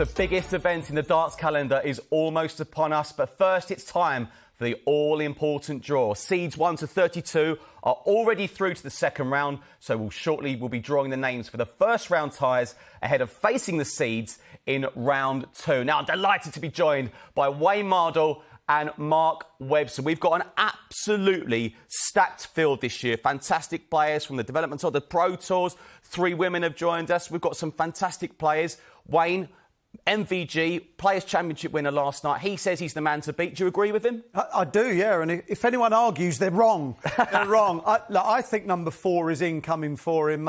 The biggest event in the darts calendar is almost upon us, but first it's time for the all-important draw. Seeds 1 to 32 are already through to the second round, so we'll be drawing the names for the first round ties ahead of facing the seeds in round 2. Now, I'm delighted to be joined by Wayne Mardle and Mark Webster. We've got an absolutely stacked field this year. Fantastic players from the development of the Pro Tours. 3 women have joined us. We've got some fantastic players. Wayne, MVG, Players' Championship winner last night. He says he's the man to beat. Do you agree with him? I do, yeah. And if anyone argues, they're wrong. They're wrong. I think number 4 is incoming for him.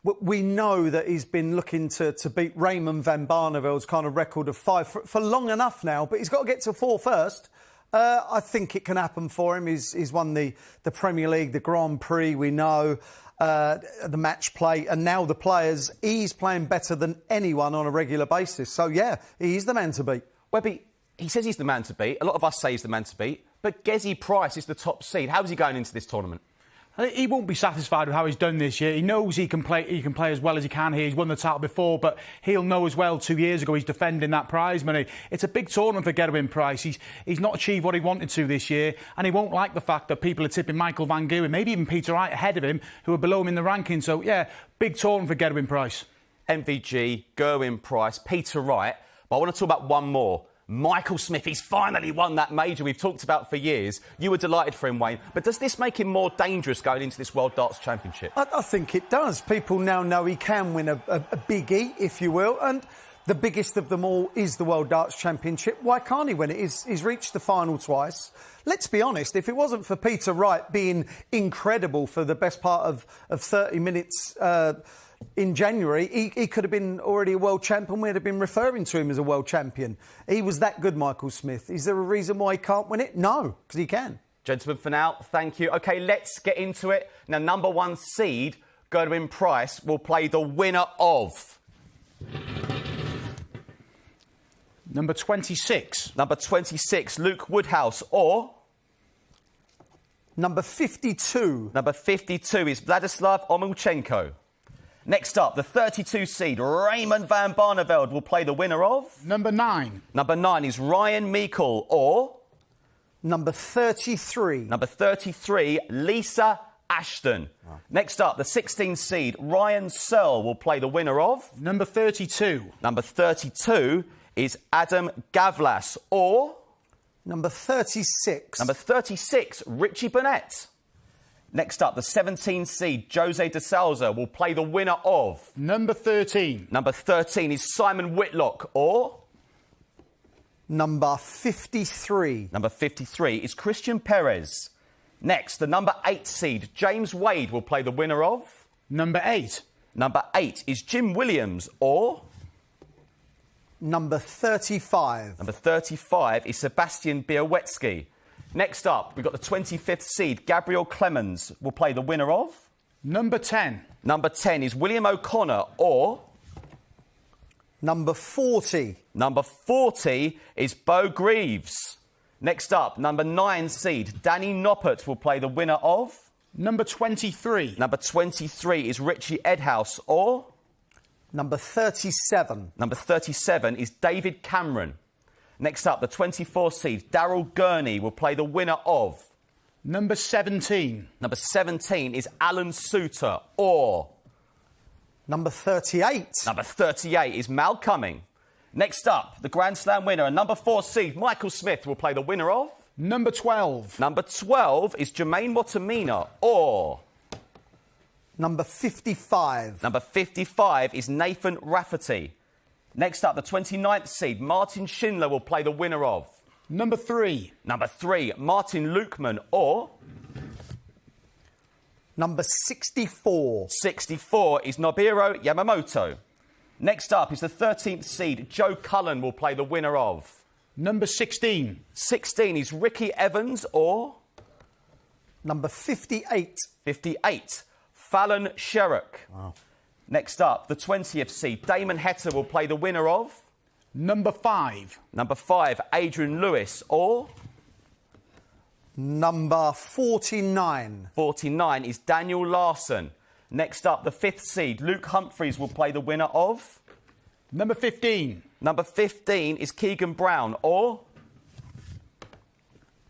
We know that he's been looking to beat Raymond van Barneveld's kind of record of 5 for long enough now, but he's got to get to 4 first. I think it can happen for him. He's won the Premier League, the Grand Prix, we know. The match play, and now the players. He's playing better than anyone on a regular basis. So, yeah, he's the man to beat. Webby, he says he's the man to beat. A lot of us say he's the man to beat. But Cazoo Price is the top seed. How's he going into this tournament? He won't be satisfied with how he's done this year. He knows he can play as well as he can here. He's won the title before, but he'll know as well 2 years ago he's defending that prize money. It's a big tournament for Cazoo Price. He's not achieved what he wanted to this year, and he won't like the fact that people are tipping Michael van Gerwen, maybe even Peter Wright ahead of him, who are below him in the rankings. So, yeah, big tournament for Cazoo Price. MVG, Gerwin Price, Peter Wright. But I want to talk about one more. Michael Smith, he's finally won that major we've talked about for years. You were delighted for him, Wayne. But does this make him more dangerous going into this World Darts Championship? I think it does. People now know he can win a biggie, if you will. And the biggest of them all is the World Darts Championship. Why can't he win it? He's reached the final twice. Let's be honest, if it wasn't for Peter Wright being incredible for the best part of 30 minutes in January, he could have been already a world champion. We'd have been referring to him as a world champion. He was that good, Michael Smith. Is there a reason why he can't win it? No, because he can. Gentlemen, for now, thank you. OK, let's get into it. Now, number 1 seed, Gerwin Price, will play the winner of... Number 26. Number 26, Luke Woodhouse, or... Number 52. Number 52 is Vladislav Omelchenko. Next up, the 32 seed, Raymond van Barneveld, will play the winner of... Number 9. Number 9 is Ryan Meikle, or... Number 33. Number 33, Lisa Ashton. Oh. Next up, the 16 seed, Ryan Searle, will play the winner of... Number 32. Number 32 is Adam Gavlas, or... Number 36. Number 36, Richie Burnett. Next up, the 17 seed, Jose de Souza, will play the winner of... Number 13. Number 13 is Simon Whitlock, or... Number 53. Number 53 is Christian Perez. Next, the number 8 seed, James Wade, will play the winner of... Number 8. Number 8 is Jim Williams, or... Number 35. Number 35 is Sebastian Białowski. Next up, we've got the 25th seed, Gabriel Clemens, will play the winner of... Number 10. Number 10 is William O'Connor, or... Number 40. Number 40 is Bo Greaves. Next up, number 9 seed, Danny Noppert, will play the winner of... Number 23. Number 23 is Richie Edhouse, or... Number 37. Number 37 is David Cameron. Next up, the 24 seed, Daryl Gurney, will play the winner of... Number 17. Number 17 is Alan Suter, or... Number 38. Number 38 is Mal Cumming. Next up, the Grand Slam winner and number 4 seed, Michael Smith, will play the winner of... Number 12. Number 12 is Jermaine Motamina, or... Number 55. Number 55 is Nathan Rafferty. Next up, the 29th seed, Martin Schindler, will play the winner of... Number 3. Number 3, Martin Lukman, or... Number 64. 64 is Nobuhiro Yamamoto. Next up is the 13th seed, Joe Cullen, will play the winner of... Number 16. 16 is Ricky Evans, or... Number 58. 58, Fallon Sherrock. Wow. Next up, the 20th seed, Damon Heta, will play the winner of... Number 5. Number 5, Adrian Lewis, or... Number 49. 49 is Daniel Larson. Next up, the 5th seed, Luke Humphreys, will play the winner of... Number 15. Number 15 is Keegan Brown, or?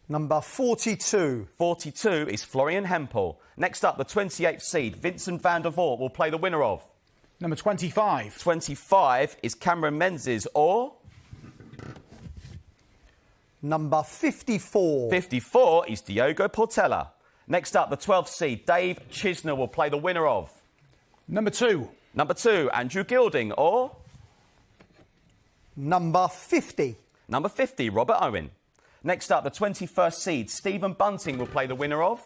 Number 42. 42 is Florian Hempel. Next up, the 28th seed, Vincent van der Voort, will play the winner of? Number 25. 25 is Cameron Menzies, or? Number 54. 54 is Diogo Portela. Next up, the 12th seed, Dave Chisner, will play the winner of? Number 2. Number 2, Andrew Gilding, or? Number 50. Number 50, Robert Owen. Next up, the 21st seed, Stephen Bunting, will play the winner of?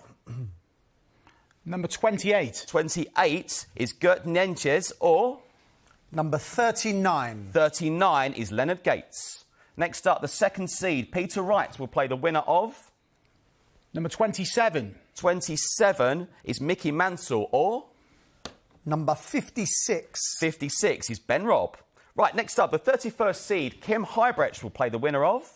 Number 28. 28 is Gert Nenches, or? Number 39. 39 is Leonard Gates. Next up, the 2nd seed, Peter Wright, will play the winner of? Number 27. 27 is Mickey Mansell, or? Number 56. 56 is Ben Robb. Right, next up, the 31st seed, Kim Huybrecht, will play the winner of?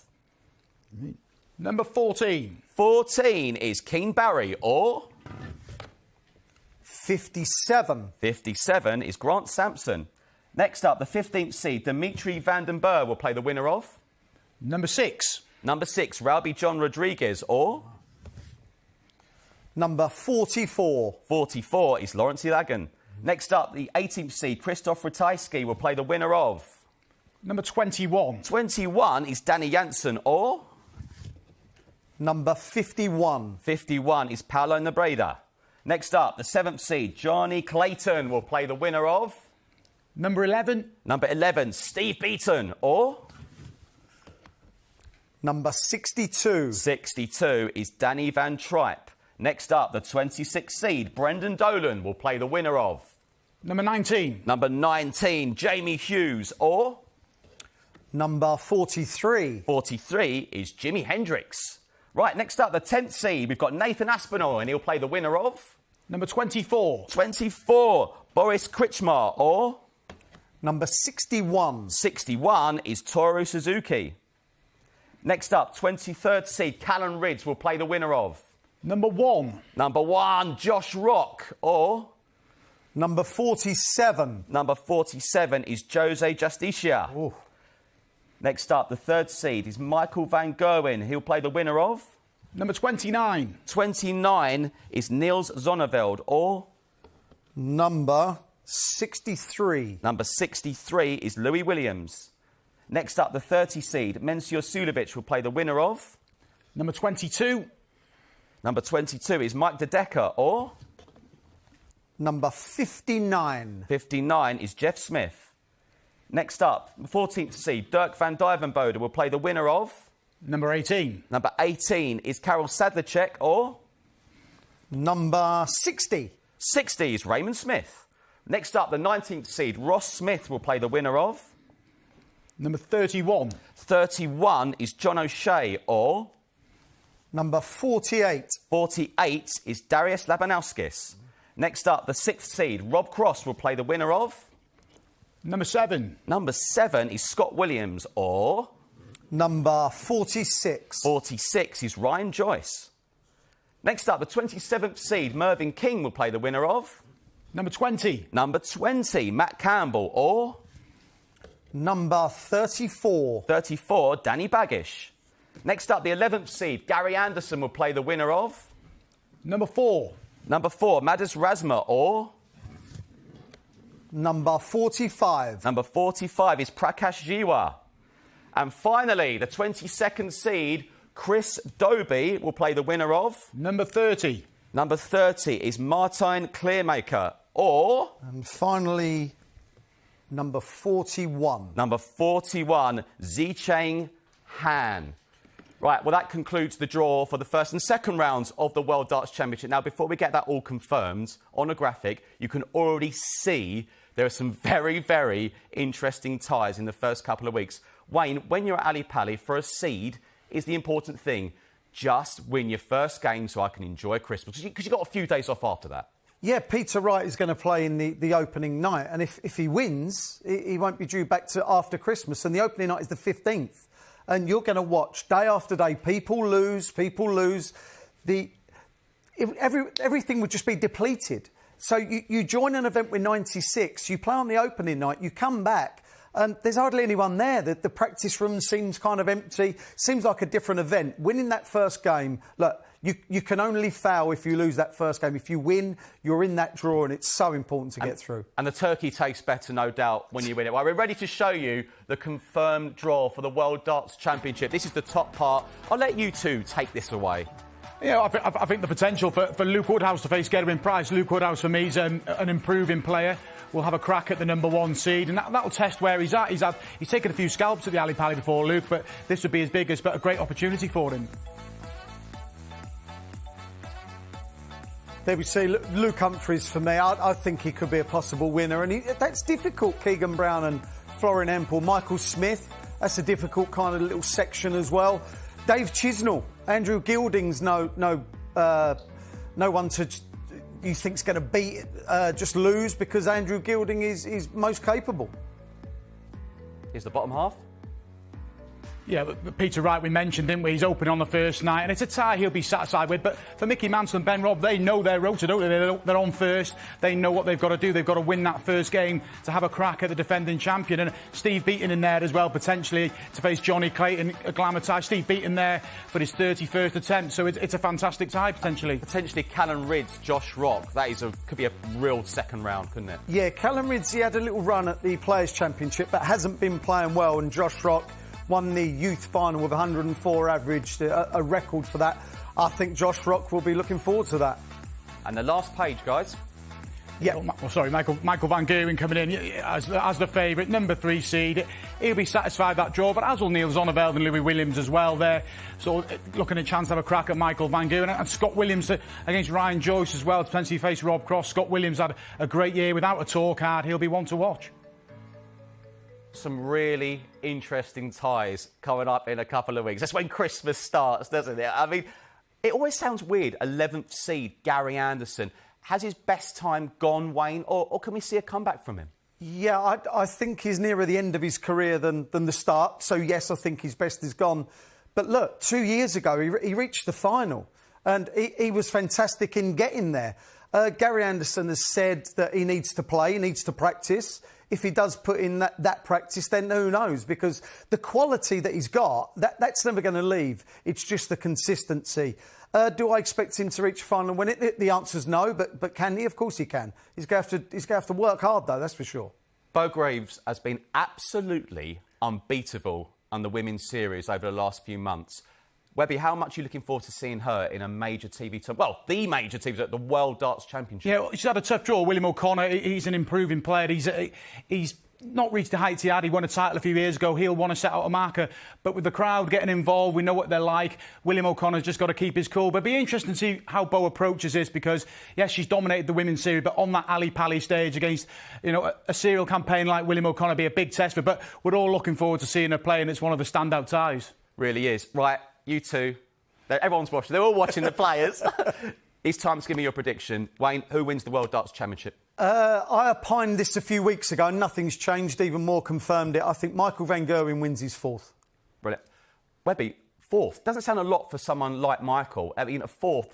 Number 14. 14 is Keane Barry, or? 57. 57 is Grant Sampson. Next up, the 15th seed, Dimitri van den Berg, will play the winner of? Number 6. Number 6, Raubi John Rodriguez, or? Number 44. 44 is Lawrence Ilagan. Next up, the 18th seed, Christoph Ratajski, will play the winner of? Number 21. 21 is Danny Janssen, or? Number 51. 51 is Paolo Nebreda. Next up, the 7th seed, Johnny Clayton, will play the winner of? Number 11. Number 11, Steve Beaton, or? Number 62. 62 is Danny Van Tripe. Next up, the 26th seed, Brendan Dolan, will play the winner of? Number 19. Number 19, Jamie Hughes, or? Number 43. 43 is Jimi Hendrix. Right, next up, the 10th seed, we've got Nathan Aspinall, and he'll play the winner of? Number 24. 24, Boris Kritschmar, or? Number 61. 61 is Toru Suzuki. Next up, 23rd seed, Callan Ridge, will play the winner of? Number 1. Number 1, Josh Rock, or? Number 47. Number 47 is Jose Justicia. Ooh. Next up, the 3rd seed is Michael Van Gerwen. He'll play the winner of? Number 29. 29 is Niels Zonneveld, or? Number 63. Number 63 is Louis Williams. Next up, the 30 seed, Mensur Suljovic, will play the winner of? Number 22. Number 22 is Mike De Decker, or? Number 59. 59 is Jeff Smith. Next up, the 14th seed, Dirk van Dijvenbode, will play the winner of? Number 18. Number 18 is Karel Sadlicek, or? Number 60. 60 is Raymond Smith. Next up, the 19th seed, Ross Smith, will play the winner of? Number 31. 31 is John O'Shea, or? Number 48. 48 is Darius Labanowskis. Next up, the 6th seed, Rob Cross, will play the winner of? Number 7. Number 7 is Scott Williams, or? Number 46. 46 is Ryan Joyce. Next up, the 27th seed, Mervyn King, will play the winner of? Number 20. Number 20, Matt Campbell, or? Number 34. 34, Danny Baggish. Next up, the 11th seed, Gary Anderson, will play the winner of? Number 4. Number 4, Madis Razma, or? Number 45. Number 45 is Prakash Jiwa. And finally, the 22nd seed, Chris Doby, will play the winner of? Number 30. Number 30 is Martijn Kleermaker, or? And finally, number 41. Number 41, Zicheng Han. Right, well, that concludes the draw for the first and second rounds of the World Darts Championship. Now, before we get that all confirmed on a graphic, you can already see there are some very, very interesting ties in the first couple of weeks. Wayne, when you're at Ali Pali, for a seed is the important thing. Just win your first game so I can enjoy Christmas. Because you've got a few days off after that. Yeah, Peter Wright is going to play in the opening night. And if he wins, he won't be due back to after Christmas. And the opening night is the 15th. And you're going to watch day after day. People lose. Everything would just be depleted. So you join an event with 96, you play on the opening night, you come back, And there's hardly anyone there. The practice room seems kind of empty. Seems like a different event. Winning that first game, look, you can only fail if you lose that first game. If you win, you're in that draw, and it's so important to get through. And the turkey tastes better, no doubt, when you win it. Well, we're ready to show you the confirmed draw for the World Darts Championship. This is the top part. I'll let you two take this away. Yeah, I think the potential for Luke Woodhouse to face Gerwyn Price. Luke Woodhouse, for me, is an improving player. We'll have a crack at the #1 seed, and that'll test where he's at. He's taken a few scalps at the Ali Pali before, Luke, but this would be his biggest, but a great opportunity for him. There we see Luke Humphries for me. I think he could be a possible winner, and that's difficult. Keegan Brown and Florian Hempel, Michael Smith. That's a difficult kind of little section as well. Dave Chisnell, Andrew Gilding's no one to you think's going to beat, just lose because Andrew Gilding is most capable. Here's the bottom half. Yeah, but Peter Wright, we mentioned, didn't we? He's open on the first night, and it's a tie he'll be satisfied with. But for Mickey Mansell and Ben Robb, they know their rota, don't they? They're on first. They know what they've got to do. They've got to win that first game to have a crack at the defending champion. And Steve Beaton in there as well, potentially, to face Johnny Clayton, a glamour tie. Steve Beaton there for his 31st attempt. So it's a fantastic tie, potentially. Potentially Callum Ridds, Josh Rock. That could be a real second round, couldn't it? Yeah, Callum Ridds, he had a little run at the Players' Championship, but hasn't been playing well. And Josh Rock won the youth final with 104 average, a record for that. I think Josh Rock will be looking forward to that. And the last page, guys. Yeah. Michael Van Gerwen coming in as the favourite, #3 seed. He'll be satisfied with that draw, but as will Neil Zonneveld and Louis Williams as well there. So looking at a chance to have a crack at Michael Van Gerwen. And Scott Williams against Ryan Joyce as well, to potentially face Rob Cross. Scott Williams had a great year without a tour card. He'll be one to watch. Some really interesting ties coming up in a couple of weeks. That's when Christmas starts, doesn't it? I mean, it always sounds weird. 11th seed, Gary Anderson. Has his best time gone, Wayne, or can we see a comeback from him? Yeah, I think he's nearer the end of his career than the start. So, yes, I think his best is gone. But look, 2 years ago, he reached the final, and he was fantastic in getting there. Gary Anderson has said that he needs to play, he needs to practice. If he does put in that practice, then who knows? Because the quality that he's got, that's never going to leave. It's just the consistency. Do I expect him to reach final and win it? The answer's no, but can he? Of course he can. He's going to have to work hard, though, that's for sure. Beau Graves has been absolutely unbeatable on the women's series over the last few months. Webby, how much are you looking forward to seeing her in a major TV tournament? Well, the major TV tournament, the World Darts Championship. Yeah, she's had a tough draw. William O'Connor, he's an improving player. He's not reached the heights he had. He won a title a few years ago. He'll want to set out a marker. But with the crowd getting involved, we know what they're like. William O'Connor's just got to keep his cool. But it'll be interesting to see how Beau approaches this because, yes, she's dominated the women's series, but on that Ali Pali stage against, a serial campaign like William O'Connor be a big test for her. But we're all looking forward to seeing her play, and it's one of the standout ties. Really is. Right, you two. Everyone's watching. They're all watching the players. It's time to give me your prediction. Wayne, who wins the World Darts Championship? I opined this a few weeks ago. Nothing's changed. Even more confirmed it. I think Michael Van Gerwen wins his 4th. Brilliant. Webby, 4th. Doesn't sound a lot for someone like Michael. I mean, a 4th.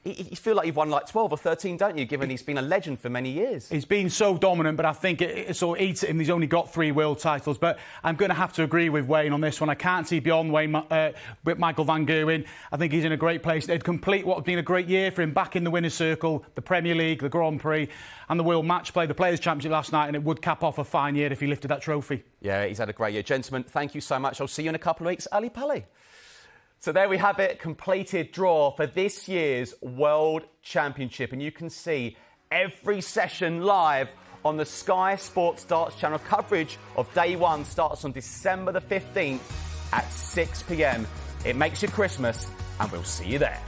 You feel like you've won like 12 or 13, don't you, given he's been a legend for many years? He's been so dominant, but I think it sort of eats at him. He's only got 3 world titles. But I'm going to have to agree with Wayne on this one. I can't see beyond Wayne with Michael Van Gerwen. I think he's in a great place. They'd complete what has been a great year for him back in the winner's circle, the Premier League, the Grand Prix and the World Match Play, the Players' Championship last night, and it would cap off a fine year if he lifted that trophy. Yeah, he's had a great year. Gentlemen, thank you so much. I'll see you in a couple of weeks. Ali Pali. So there we have it, completed draw for this year's World Championship. And you can see every session live on the Sky Sports Darts channel. Coverage of day 1 starts on December the 15th at 6 p.m. It makes your Christmas, and we'll see you there.